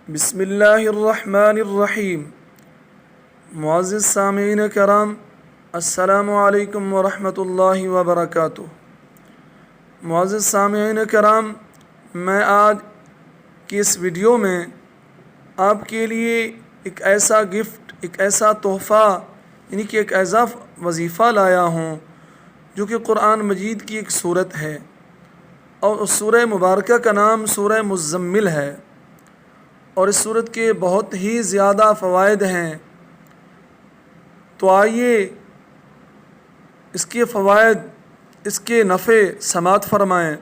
بسم اللہ الرحمن الرحیم۔ معزز سامعین کرام، السلام علیکم ورحمۃ اللہ وبرکاتہ۔ معزز سامعین کرام، میں آج کی اس ویڈیو میں آپ کے لیے ایک ایسا گفٹ، ایک ایسا تحفہ، یعنی کہ ایک ایسا وظیفہ لایا ہوں جو کہ قرآن مجید کی ایک صورت ہے، اور اس سورہ مبارکہ کا نام سورہ مزمل ہے، اور اس صورت کے بہت ہی زیادہ فوائد ہیں۔ تو آئیے اس کے فوائد، اس کے نفع سماعت فرمائیں۔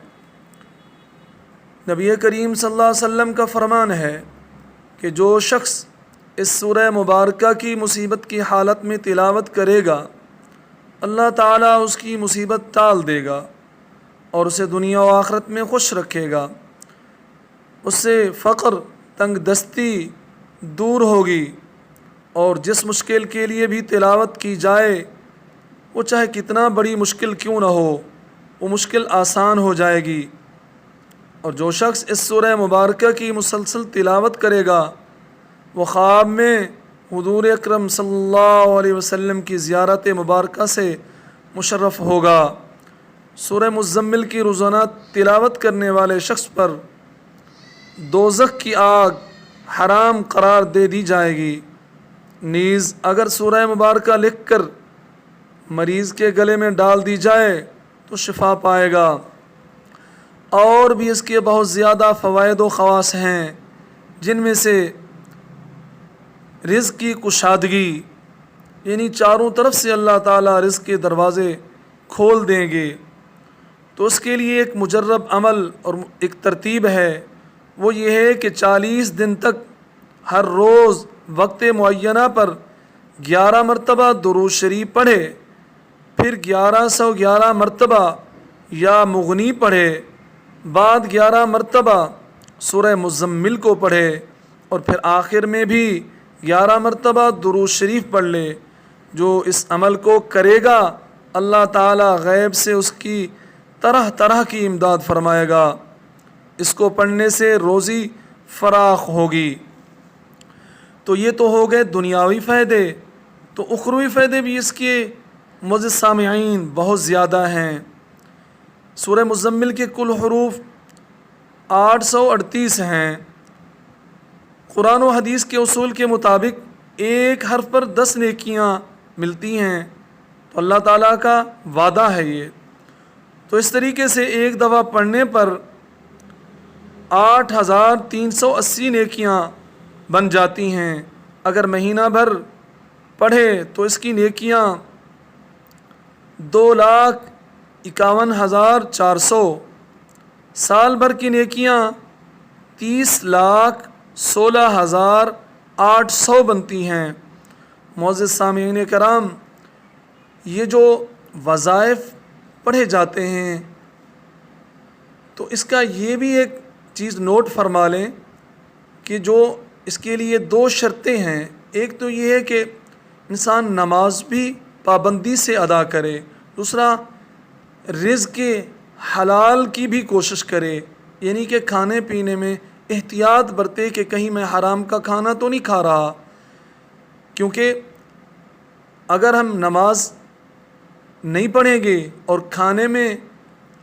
نبی کریم صلی اللہ علیہ وسلم کا فرمان ہے کہ جو شخص اس سورہ مبارکہ کی مصیبت کی حالت میں تلاوت کرے گا، اللہ تعالیٰ اس کی مصیبت ٹال دے گا اور اسے دنیا و آخرت میں خوش رکھے گا۔ اس سے فقر، تنگ دستی دور ہوگی، اور جس مشکل کے لیے بھی تلاوت کی جائے، وہ چاہے کتنا بڑی مشکل کیوں نہ ہو، وہ مشکل آسان ہو جائے گی۔ اور جو شخص اس سورہ مبارکہ کی مسلسل تلاوت کرے گا، وہ خواب میں حضور اکرم صلی اللہ علیہ وسلم کی زیارت مبارکہ سے مشرف ہوگا۔ سورہ مزمل کی روزانہ تلاوت کرنے والے شخص پر دوزخ کی آگ حرام قرار دے دی جائے گی۔ نیز اگر سورہ مبارکہ لکھ کر مریض کے گلے میں ڈال دی جائے تو شفا پائے گا۔ اور بھی اس کے بہت زیادہ فوائد و خواص ہیں، جن میں سے رزق کی کشادگی، یعنی چاروں طرف سے اللہ تعالیٰ رزق کے دروازے کھول دیں گے۔ تو اس کے لیے ایک مجرب عمل اور ایک ترتیب ہے، وہ یہ ہے کہ 40 دن تک ہر روز وقت معینہ پر 11 مرتبہ درود شریف پڑھے، پھر 1111 مرتبہ یا مغنی پڑھے، بعد 11 مرتبہ سورہ مزمل کو پڑھے، اور پھر آخر میں بھی 11 مرتبہ درود شریف پڑھ لے۔ جو اس عمل کو کرے گا، اللہ تعالیٰ غیب سے اس کی طرح طرح کی امداد فرمائے گا۔ اس کو پڑھنے سے روزی فراخ ہوگی۔ تو یہ تو ہو گئے دنیاوی فائدے، تو اخروی فائدے بھی اس کے معزز سامعین بہت زیادہ ہیں۔ سورہ مزمل کے کل حروف 838 ہیں۔ قرآن و حدیث کے اصول کے مطابق ایک حرف پر 10 نیکیاں ملتی ہیں، تو اللہ تعالیٰ کا وعدہ ہے یہ۔ تو اس طریقے سے ایک دفعہ پڑھنے پر 8380 نیکیاں بن جاتی ہیں۔ اگر مہینہ بھر پڑھے تو اس کی نیکیاں 2,51,400، سال بھر کی نیکیاں 30,16,800 بنتی ہیں۔ معزز سامعین کرام، یہ جو وظائف پڑھے جاتے ہیں، تو اس کا یہ بھی ایک چیز نوٹ فرما لیں کہ جو اس کے لیے 2 شرطیں ہیں۔ ایک تو یہ ہے کہ انسان نماز بھی پابندی سے ادا کرے، دوسرا رزق حلال کی بھی کوشش کرے، یعنی کہ کھانے پینے میں احتیاط برتے کہ کہیں میں حرام کا کھانا تو نہیں کھا رہا، کیونکہ اگر ہم نماز نہیں پڑھیں گے اور کھانے میں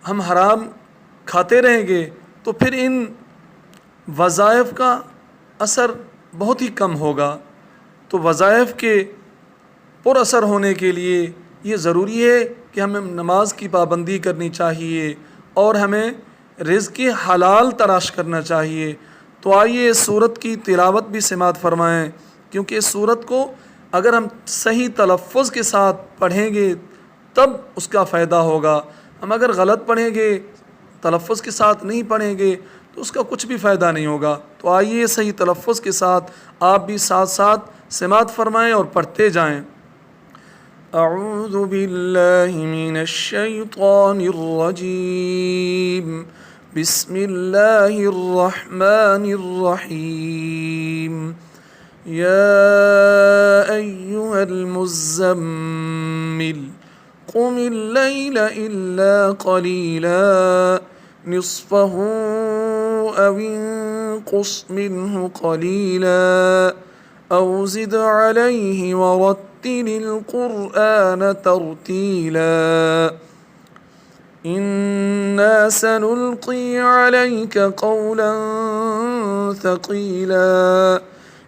ہم حرام کھاتے رہیں گے تو پھر ان وظائف کا اثر بہت ہی کم ہوگا۔ تو وظائف کے پر اثر ہونے کے لیے یہ ضروری ہے کہ ہمیں نماز کی پابندی کرنی چاہیے اور ہمیں رزق حلال تلاش کرنا چاہیے۔ تو آئیے اس سورت کی تلاوت بھی سماعت فرمائیں، کیونکہ اس سورت کو اگر ہم صحیح تلفظ کے ساتھ پڑھیں گے تب اس کا فائدہ ہوگا۔ ہم اگر غلط پڑھیں گے، تلفظ کے ساتھ نہیں پڑھیں گے، تو اس کا کچھ بھی فائدہ نہیں ہوگا۔ تو آئیے صحیح تلفظ کے ساتھ آپ بھی ساتھ ساتھ سماعت فرمائیں اور پڑھتے جائیں۔ اعوذ باللہ من الشیطان الرجیم، بسم اللہ الرحمن الرحیم، یا ایہا المزمل قم اللیل الا قلیلا نصفه أو فقص منه قليلا أو زد عليه ورتل القرآن ترتيلا إنا سنلقي عليك قولا ثقيلا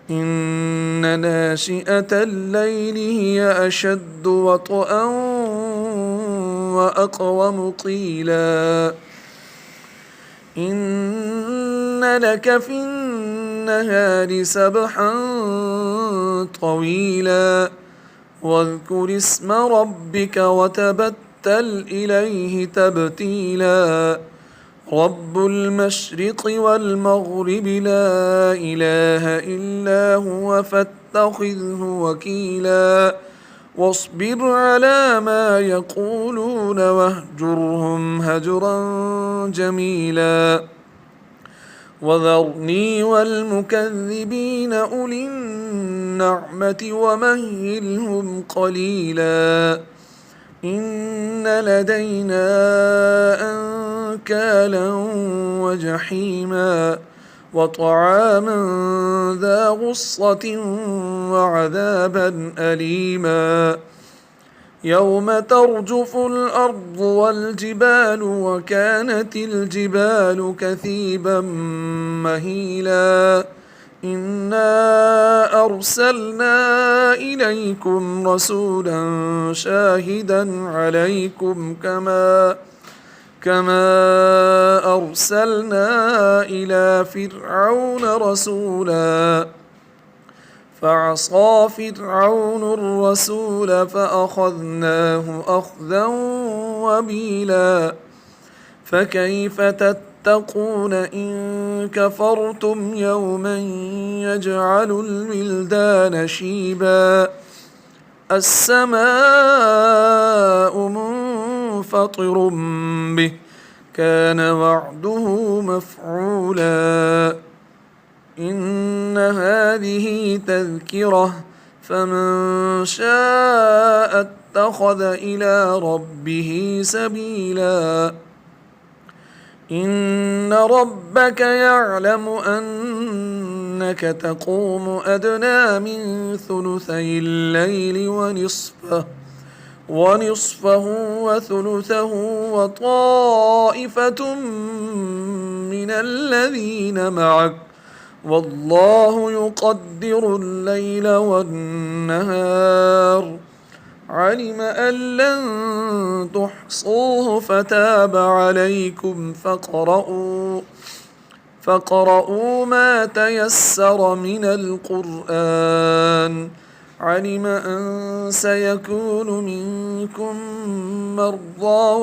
إن ناشئة الليل هي أشد وطئا وأقوم قيلا إن لك في النهار سبحا طويلا واذكر اسم ربك وتبتل إليه تبتيلا رب المشرق والمغرب لا إله إلا هو فاتخذه وكيلا واصبر على ما يقولون واهجرهم هجرا جميلا وذرني والمكذبين أولي النعمة ومهلهم قليلا إن لدينا أنكالا وجحيما وطعاما ذا غصة وعذابا أليما يوم ترجف الأرض والجبال وكانت الجبال كثيبا مهيلا إنا أرسلنا إليكم رسولا شاهدا عليكم كما أرسلنا إلى فرعون رسولا فعصى فرعون الرسول فأخذناه أخذا وبيلا فكيف تتقون إن كفرتم يوما يجعل الولدان شيبا السماء منفطر به كان وعده مفعولا إن هذه تذكرة فمن شاء اتخذ إلى ربه سبيلا إن ربك يعلم أنك تقوم أدنى من ثلثي الليل ونصفه وثلثه وطائفة من الذين معك والله يقدر الليل والنهار علم أن لن تحصوه فتاب عليكم فاقرؤوا ما تيسر من القرآن علم أن سيكون منكم مرضى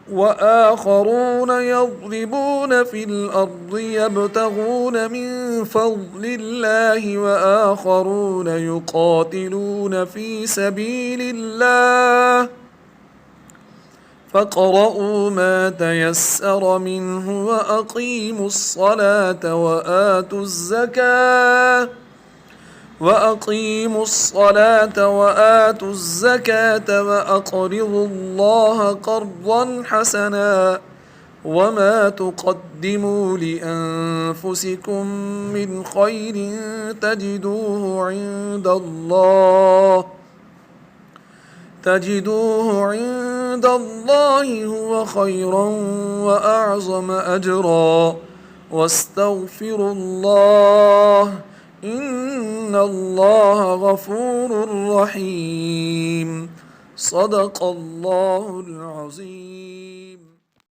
وآخرون يضربون في الأرض يبتغون من فضل الله وآخرون يقاتلون في سبيل الله فاقرؤوا ما تيسر منه وأقيموا الصلاة وآتوا الزكاة وأقرضوا الله قرضا حسنا وما تقدموا لأنفسكم من خير تجدوه عند الله هو خيرا وأعظم أجرا واستغفروا الله إن الله غفور رحيم صدق الله العظيم.